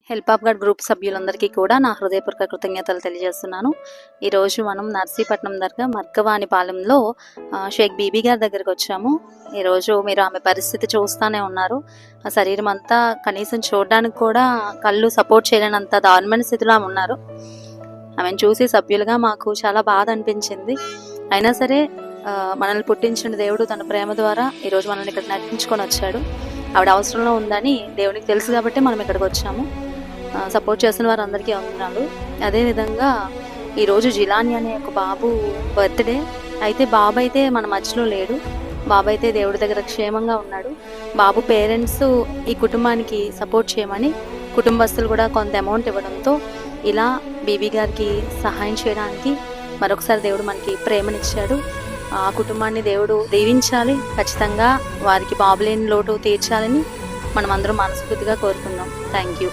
Help of God group సభ్యులందరికీ కూడా నా హృదయపూర్వక కృతజ్ఞతలు తెలియజేస్తున్నాను. ఈరోజు మనం నర్సీపట్నం దగ్గర మర్కవానిపాలెంలో షేక్ బీబీ గారి దగ్గరికి వచ్చాము. ఈరోజు మీరు ఆమె పరిస్థితి చూస్తూనే ఉన్నారు. ఆ శరీరం అంతా కనీసం చూడడానికి కూడా కళ్ళు సపోర్ట్ చేయలేనంత దారుణమైన స్థితిలో ఆమె ఉన్నారు. ఆమెను చూసి సభ్యులుగా మాకు చాలా బాధ అనిపించింది. అయినా సరే మనల్ని పుట్టించిన దేవుడు తన ప్రేమ ద్వారా ఈరోజు మనల్ని ఇక్కడ నడిపించుకొని వచ్చాడు. ఆవిడ అవసరంలో ఉందని దేవునికి తెలుసు కాబట్టి మనం ఇక్కడికి వచ్చాము. సపోర్ట్ చేసిన వారందరికీ వందనాలు. అదేవిధంగా ఈరోజు జిలాని అనే ఒక బాబు బర్త్డే. అయితే బాబు అయితే మన మధ్యలో లేడు. బాబు అయితే దేవుడి దగ్గర క్షేమంగా ఉన్నాడు. బాబు పేరెంట్స్ ఈ కుటుంబానికి సపోర్ట్ చేయమని కుటుంబస్తులు కూడా కొంత అమౌంట్ ఇవ్వడంతో ఇలా బీబీ గారికి సహాయం చేయడానికి మరొకసారి దేవుడు మనకి ప్రేమనిచ్చాడు. ఆ కుటుంబాన్ని దేవుడు దీవించాలి. ఖచ్చితంగా వారికి బాబు లేని లోటు తీర్చాలని మనం అందరం మనస్ఫూర్తిగా కోరుకుందాం. Thank you.